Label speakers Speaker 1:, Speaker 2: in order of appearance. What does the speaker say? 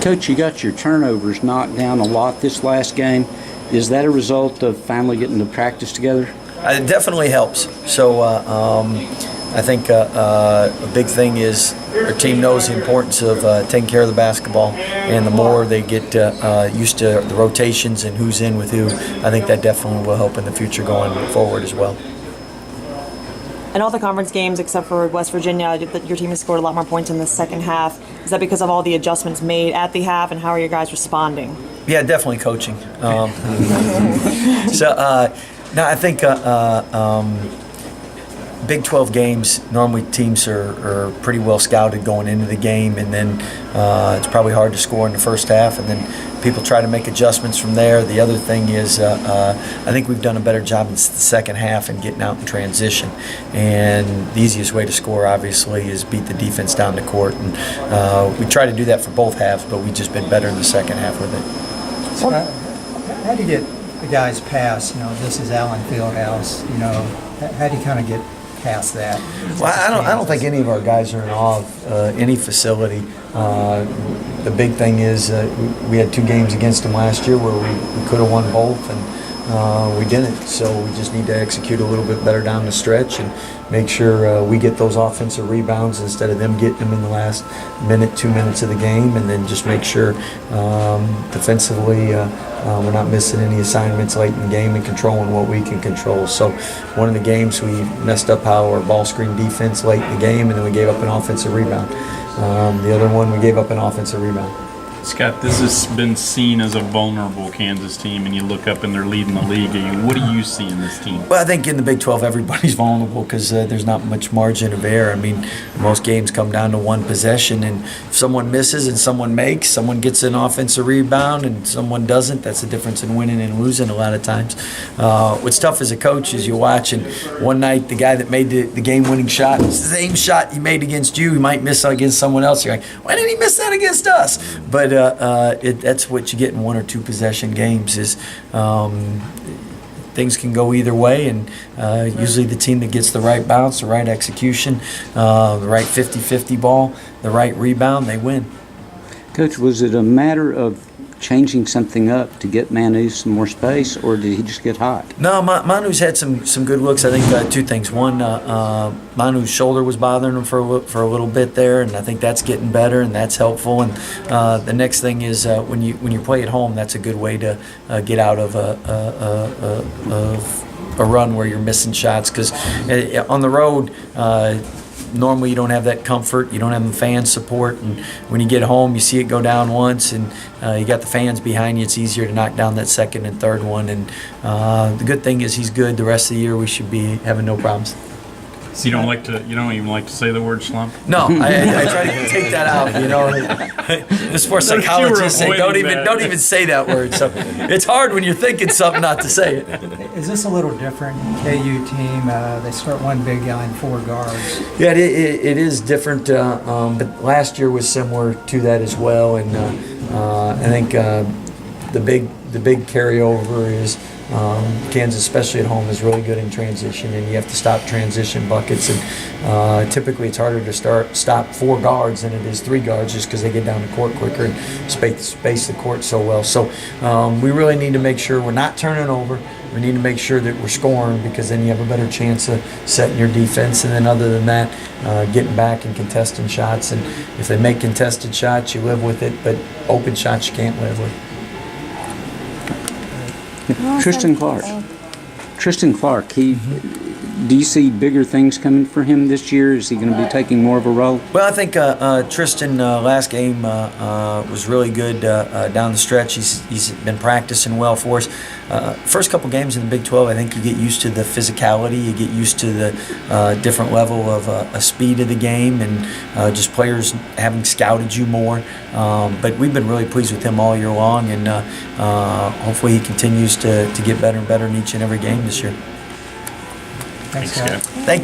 Speaker 1: Coach, you got your turnovers knocked down a lot this last game. Is that a result of finally getting to practice together?
Speaker 2: It definitely helps. So I think a big thing is our team knows the importance of taking care of the basketball, and the more they get used to the rotations and who's in with who, I think that definitely will help in the future going forward as well.
Speaker 3: In all the conference games except for West Virginia, your team has scored a lot more points in the second half. Is that because of all the adjustments made at the half, and how are your guys responding?
Speaker 2: Yeah, definitely coaching. No, I think Big 12 games, normally teams are pretty well scouted going into the game, and then it's probably hard to score in the first half, and then people try to make adjustments from there. The other thing is I think we've done a better job in the second half in getting out in transition, and the easiest way to score, obviously, is beat the defense down the court, and we try to do that for both halves, but we've just been better in the second half with it.
Speaker 4: So how do you get the guys past, this is Allen Fieldhouse, how do you kind of get past that?
Speaker 2: Well, I don't think any of our guys are in awe of any facility. The big thing is we had 2 games against them last year where we could have won both, and we didn't. So we just need to execute a little bit better down the stretch and make sure we get those offensive rebounds instead of them getting them in the last minute, 2 minutes of the game, and then just make sure defensively we're not missing any assignments late in the game and controlling what we can control. So one of the games we messed up our ball screen defense late in the game, and then we gave up an offensive rebound. The other one, we gave up an offensive rebound.
Speaker 5: Scott, this has been seen as a vulnerable Kansas team, and you look up and they're leading the league. What do you see in this team?
Speaker 2: Well, I think in the Big 12, everybody's vulnerable because there's not much margin of error. I mean, most games come down to one possession, and if someone misses and someone makes, someone gets an offensive rebound and someone doesn't, that's the difference in winning and losing a lot of times. What's tough as a coach is you watch, and one night the guy that made the game-winning shot, it's the same shot he made against you, he might miss against someone else. You're like, why didn't he miss that against us? But that's what you get in 1 or 2 possession games is things can go either way, and usually the team that gets the right bounce, the right execution, the right 50-50 ball, the right rebound, they win.
Speaker 1: Coach, was it a matter of changing something up to get Manu some more space, or did he just get hot?
Speaker 2: No, Manu's had some good looks. I think 2 things. One, Manu's shoulder was bothering him for a little bit there, and I think that's getting better, and that's helpful. And the next thing is when you play at home, that's a good way to get out of a run where you're missing shots, because on the road, normally you don't have that comfort, you don't have the fan support, and when you get home you see it go down once and you got the fans behind you, it's easier to knock down that second and third one, and the good thing is he's good. The rest of the year we should be having no problems.
Speaker 5: So you don't even like to say the word slump?
Speaker 2: No, I try to take that out. The sports psychologists say don't even say that word. So it's hard when you're thinking something not to say it.
Speaker 4: Is this a little different KU team? They start one big guy and 4 guards.
Speaker 2: Yeah, it is different. But last year was similar to that as well, and I think the big carryover is. Kansas, especially at home, is really good in transition, and you have to stop transition buckets. And typically, it's harder to stop 4 guards than it is 3 guards, just because they get down the court quicker and space the court so well. So we really need to make sure we're not turning over. We need to make sure that we're scoring, because then you have a better chance of setting your defense. And then, other than that, getting back and contesting shots. And if they make contested shots, you live with it, but open shots you can't live with.
Speaker 1: Tristan Clark. Tristan Clark, do you see bigger things coming for him this year? Is he going to be taking more of a role?
Speaker 2: Well, I think Tristan last game was really good down the stretch. He's been practicing well for us. First couple games in the Big 12, I think you get used to the physicality, you get used to the different level of speed of the game, and just players having scouted you more. But we've been really pleased with him all year long, and hopefully he continues to get better and better in each and every game this year.
Speaker 4: Thanks, Scott.
Speaker 2: Thank